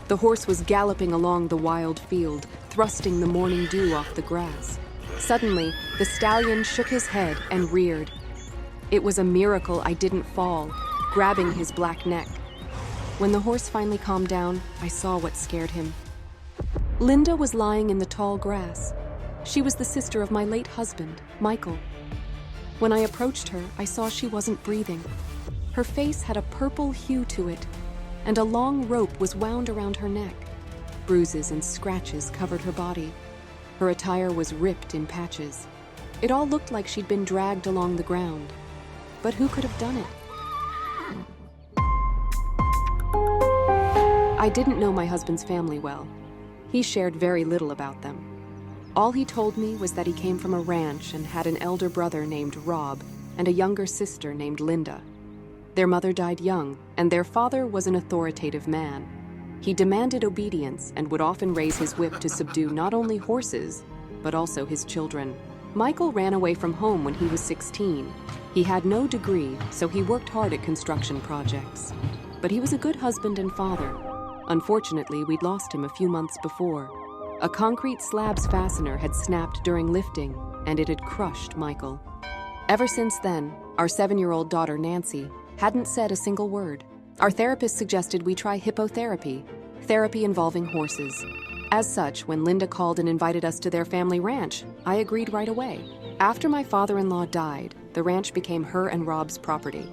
The horse was galloping along the wild field, thrusting the morning dew off the grass. Suddenly, the stallion shook his head and reared. It was a miracle I didn't fall, grabbing his black neck. When the horse finally calmed down, I saw what scared him. Linda was lying in the tall grass. She was the sister of my late husband, Michael. When I approached her, I saw she wasn't breathing. Her face had a purple hue to it, and a long rope was wound around her neck. Bruises and scratches covered her body. Her attire was ripped in patches. It all looked like she'd been dragged along the ground. But who could have done it? I didn't know my husband's family well. He shared very little about them. All he told me was that he came from a ranch and had an elder brother named Rob and a younger sister named Linda. Their mother died young, and their father was an authoritative man. He demanded obedience and would often raise his whip to subdue not only horses, but also his children. Michael ran away from home when he was 16. He had no degree, so he worked hard at construction projects. But he was a good husband and father. Unfortunately, we'd lost him a few months before. A concrete slab's fastener had snapped during lifting, and it had crushed Michael. Ever since then, our 7-year-old daughter, Nancy, hadn't said a single word. Our therapist suggested we try hippotherapy, therapy involving horses. As such, when Linda called and invited us to their family ranch, I agreed right away. After my father-in-law died, the ranch became her and Rob's property.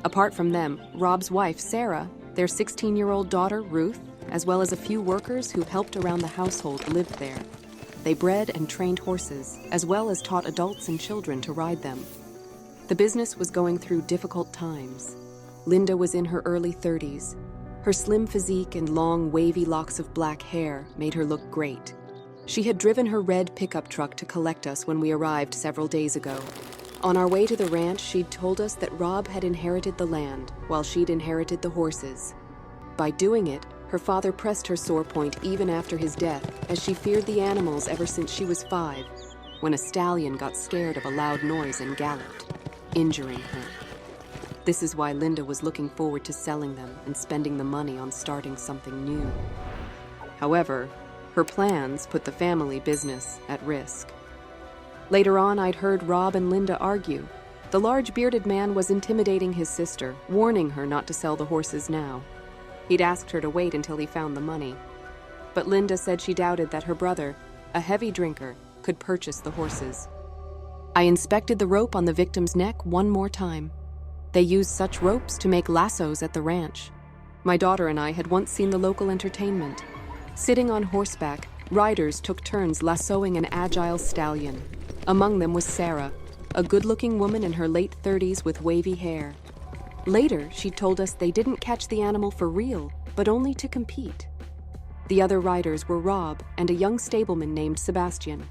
Apart from them, Rob's wife, Sarah, their 16-year-old daughter, Ruth, as well as a few workers who helped around the household lived there. They bred and trained horses, as well as taught adults and children to ride them. The business was going through difficult times. Linda was in her early 30s. Her slim physique and long, wavy locks of black hair made her look great. She had driven her red pickup truck to collect us when we arrived several days ago. On our way to the ranch, she'd told us that Rob had inherited the land, while she'd inherited the horses. By doing it, her father pressed her sore point even after his death, as she feared the animals ever since she was 5, when a stallion got scared of a loud noise and galloped, injuring her. This is why Linda was looking forward to selling them and spending the money on starting something new. However, her plans put the family business at risk. Later on, I'd heard Rob and Linda argue. The large bearded man was intimidating his sister, warning her not to sell the horses now. He'd asked her to wait until he found the money. But Linda said she doubted that her brother, a heavy drinker, could purchase the horses. I inspected the rope on the victim's neck one more time. They used such ropes to make lassos at the ranch. My daughter and I had once seen the local entertainment. Sitting on horseback, riders took turns lassoing an agile stallion. Among them was Sarah, a good-looking woman in her late 30s with wavy hair. Later, she told us they didn't catch the animal for real, but only to compete. The other riders were Rob and a young stableman named Sebastian.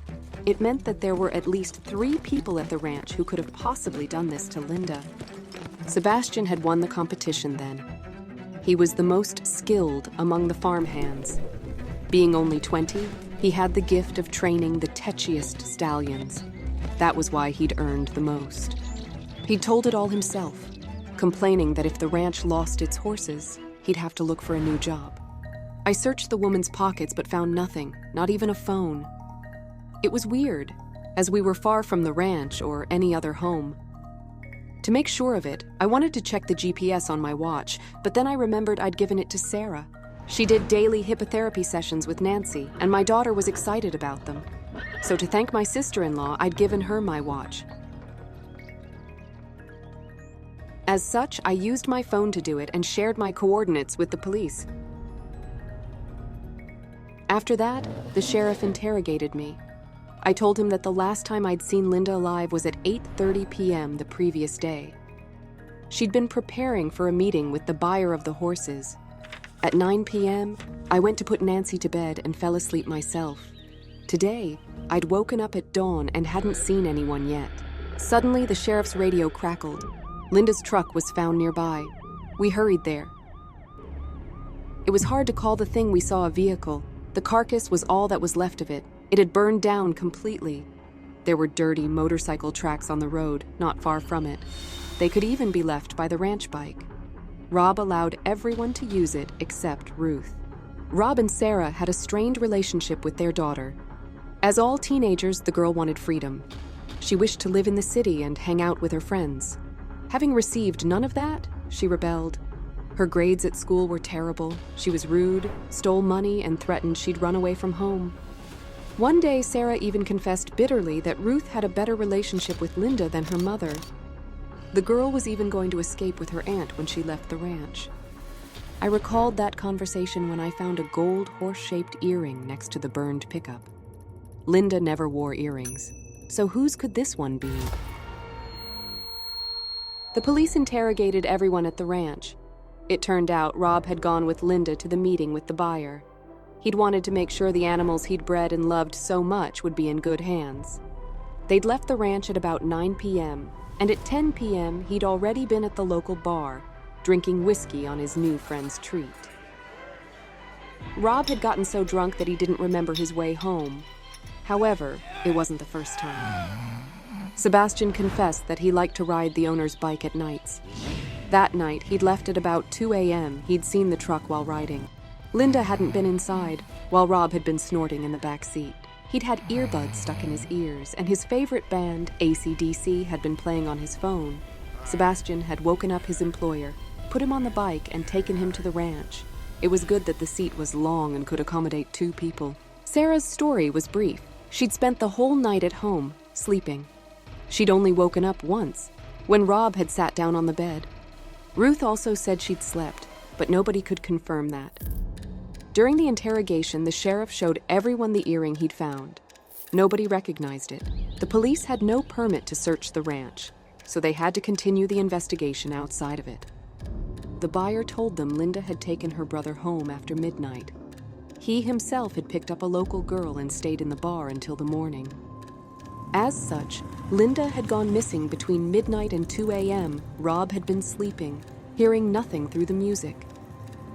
It meant that there were at least 3 people at the ranch who could have possibly done this to Linda. Sebastian had won the competition then. He was the most skilled among the farmhands. Being only 20, he had the gift of training the tetchiest stallions. That was why he'd earned the most. He'd told it all himself, complaining that if the ranch lost its horses, he'd have to look for a new job. I searched the woman's pockets but found nothing, not even a phone. It was weird, as we were far from the ranch or any other home. To make sure of it, I wanted to check the GPS on my watch, but then I remembered I'd given it to Sarah. She did daily hippotherapy sessions with Nancy, and my daughter was excited about them. So to thank my sister-in-law, I'd given her my watch. As such, I used my phone to do it and shared my coordinates with the police. After that, the sheriff interrogated me. I told him that the last time I'd seen Linda alive was at 8:30 p.m. the previous day. She'd been preparing for a meeting with the buyer of the horses. At 9 p.m., I went to put Nancy to bed and fell asleep myself. Today, I'd woken up at dawn and hadn't seen anyone yet. Suddenly, the sheriff's radio crackled. Linda's truck was found nearby. We hurried there. It was hard to call the thing we saw a vehicle. The carcass was all that was left of it. It had burned down completely. There were dirty motorcycle tracks on the road, not far from it. They could even be left by the ranch bike. Rob allowed everyone to use it except Ruth. Rob and Sarah had a strained relationship with their daughter. As all teenagers, the girl wanted freedom. She wished to live in the city and hang out with her friends. Having received none of that, she rebelled. Her grades at school were terrible. She was rude, stole money, and threatened she'd run away from home. One day, Sarah even confessed bitterly that Ruth had a better relationship with Linda than her mother. The girl was even going to escape with her aunt when she left the ranch. I recalled that conversation when I found a gold horse-shaped earring next to the burned pickup. Linda never wore earrings, so whose could this one be? The police interrogated everyone at the ranch. It turned out Rob had gone with Linda to the meeting with the buyer. He'd wanted to make sure the animals he'd bred and loved so much would be in good hands. They'd left the ranch at about 9 p.m., and at 10 p.m. he'd already been at the local bar, drinking whiskey on his new friend's treat. Rob had gotten so drunk that he didn't remember his way home. However, it wasn't the first time. Sebastian confessed that he liked to ride the owner's bike at nights. That night, he'd left at about 2 a.m. He'd seen the truck while riding. Linda hadn't been inside, while Rob had been snorting in the back seat. He'd had earbuds stuck in his ears, and his favorite band, AC/DC, had been playing on his phone. Sebastian had woken up his employer, put him on the bike, and taken him to the ranch. It was good that the seat was long and could accommodate 2 people. Sarah's story was brief. She'd spent the whole night at home, sleeping. She'd only woken up once, when Rob had sat down on the bed. Ruth also said she'd slept, but nobody could confirm that. During the interrogation, the sheriff showed everyone the earring he'd found. Nobody recognized it. The police had no permit to search the ranch, so they had to continue the investigation outside of it. The buyer told them Linda had taken her brother home after midnight. He himself had picked up a local girl and stayed in the bar until the morning. As such, Linda had gone missing between midnight and 2 a.m. Rob had been sleeping, hearing nothing through the music.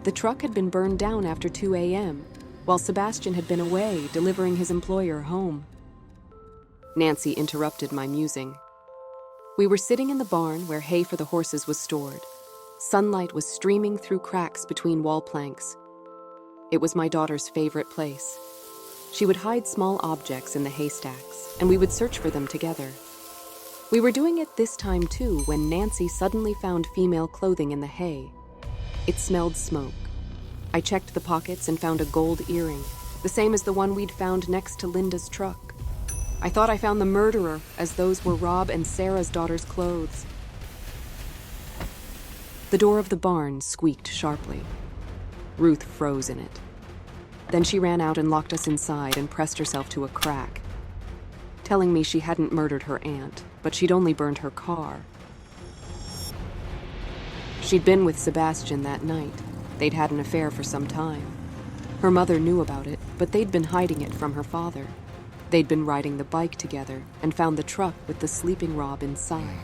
The truck had been burned down after 2 a.m., while Sebastian had been away, delivering his employer home. Nancy interrupted my musing. We were sitting in the barn where hay for the horses was stored. Sunlight was streaming through cracks between wall planks. It was my daughter's favorite place. She would hide small objects in the haystacks, and we would search for them together. We were doing it this time too when Nancy suddenly found female clothing in the hay. It smelled smoke. I checked the pockets and found a gold earring, the same as the one we'd found next to Linda's truck. I thought I found the murderer, as those were Rob and Sarah's daughter's clothes. The door of the barn squeaked sharply. Ruth froze in it. Then she ran out and locked us inside and pressed herself to a crack, telling me she hadn't murdered her aunt, but she'd only burned her car. She'd been with Sebastian that night. They'd had an affair for some time. Her mother knew about it, but they'd been hiding it from her father. They'd been riding the bike together and found the truck with the sleeping Rob inside.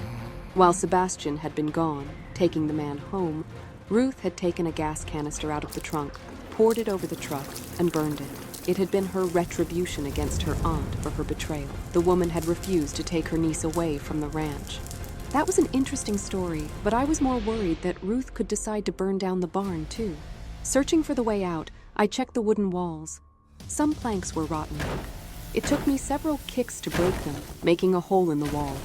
While Sebastian had been gone, taking the man home, Ruth had taken a gas canister out of the trunk, poured it over the truck, and burned it. It had been her retribution against her aunt for her betrayal. The woman had refused to take her niece away from the ranch. That was an interesting story, but I was more worried that Ruth could decide to burn down the barn, too. Searching for the way out, I checked the wooden walls. Some planks were rotten. It took me several kicks to break them, making a hole in the wall.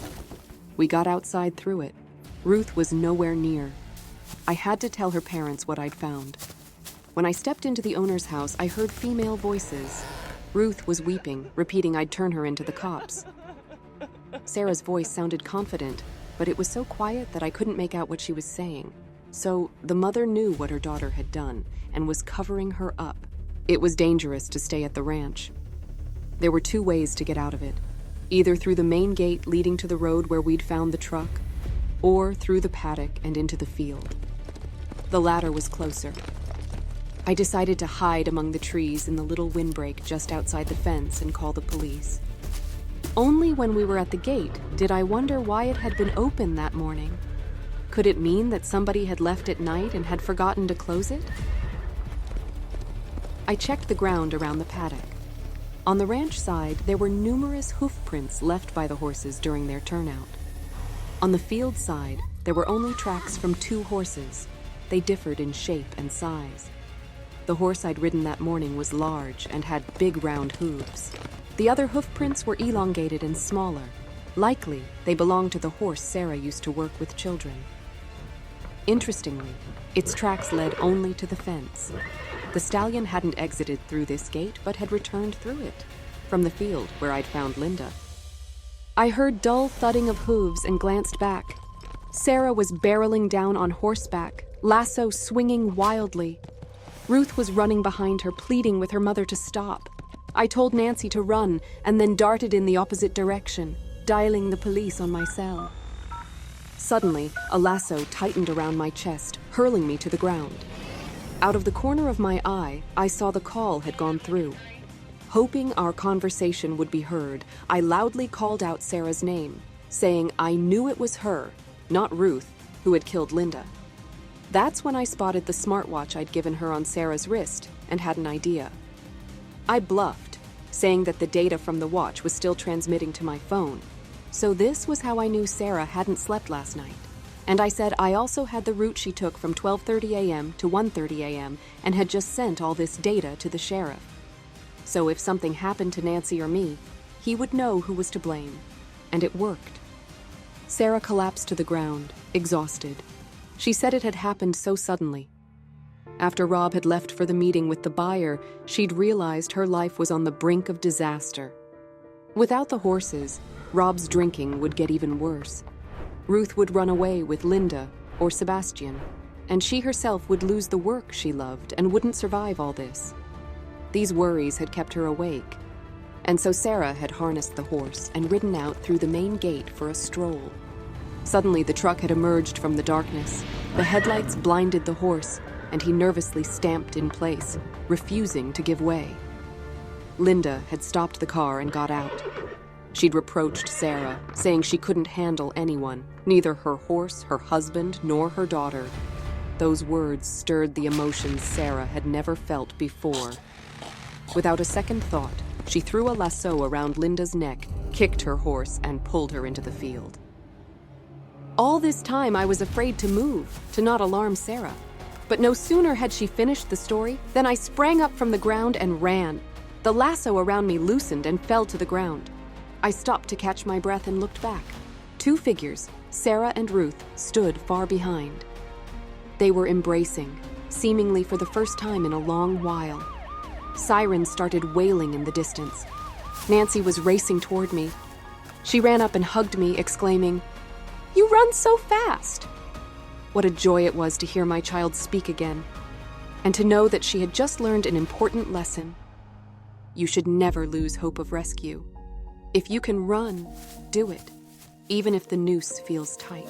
We got outside through it. Ruth was nowhere near. I had to tell her parents what I'd found. When I stepped into the owner's house, I heard female voices. Ruth was weeping, repeating I'd turn her into the cops. Sarah's voice sounded confident, but it was so quiet that I couldn't make out what she was saying. So the mother knew what her daughter had done and was covering her up. It was dangerous to stay at the ranch. There were 2 ways to get out of it, either through the main gate leading to the road where we'd found the truck, or through the paddock and into the field. The latter was closer. I decided to hide among the trees in the little windbreak just outside the fence and call the police. Only when we were at the gate did I wonder why it had been open that morning. Could it mean that somebody had left at night and had forgotten to close it? I checked the ground around the paddock. On the ranch side, there were numerous hoof prints left by the horses during their turnout. On the field side, there were only tracks from 2 horses. They differed in shape and size. The horse I'd ridden that morning was large and had big round hooves. The other hoof prints were elongated and smaller. Likely, they belonged to the horse Sarah used to work with children. Interestingly, its tracks led only to the fence. The stallion hadn't exited through this gate, but had returned through it, from the field where I'd found Linda. I heard dull thudding of hooves and glanced back. Sarah was barreling down on horseback, lasso swinging wildly. Ruth was running behind her, pleading with her mother to stop. I told Nancy to run and then darted in the opposite direction, dialing the police on my cell. Suddenly, a lasso tightened around my chest, hurling me to the ground. Out of the corner of my eye, I saw the call had gone through. Hoping our conversation would be heard, I loudly called out Sarah's name, saying I knew it was her, not Ruth, who had killed Linda. That's when I spotted the smartwatch I'd given her on Sarah's wrist and had an idea. I bluffed, saying that the data from the watch was still transmitting to my phone. So this was how I knew Sarah hadn't slept last night. And I said I also had the route she took from 12:30 a.m. to 1:30 a.m. and had just sent all this data to the sheriff. So if something happened to Nancy or me, he would know who was to blame. And it worked. Sarah collapsed to the ground, exhausted. She said it had happened so suddenly. After Rob had left for the meeting with the buyer, she'd realized her life was on the brink of disaster. Without the horses, Rob's drinking would get even worse. Ruth would run away with Linda or Sebastian, and she herself would lose the work she loved and wouldn't survive all this. These worries had kept her awake, and so Sarah had harnessed the horse and ridden out through the main gate for a stroll. Suddenly, the truck had emerged from the darkness. The headlights blinded the horse, and he nervously stamped in place, refusing to give way. Linda had stopped the car and got out. She'd reproached Sarah, saying she couldn't handle anyone, neither her horse, her husband, nor her daughter. Those words stirred the emotions Sarah had never felt before. Without a second thought, she threw a lasso around Linda's neck, kicked her horse, and pulled her into the field. All this time, I was afraid to move, to not alarm Sarah. But no sooner had she finished the story than I sprang up from the ground and ran. The lasso around me loosened and fell to the ground. I stopped to catch my breath and looked back. Two figures, Sarah and Ruth, stood far behind. They were embracing, seemingly for the first time in a long while. Sirens started wailing in the distance. Nancy was racing toward me. She ran up and hugged me, exclaiming, "You run so fast!" What a joy it was to hear my child speak again, and to know that she had just learned an important lesson. You should never lose hope of rescue. If you can run, do it, even if the noose feels tight.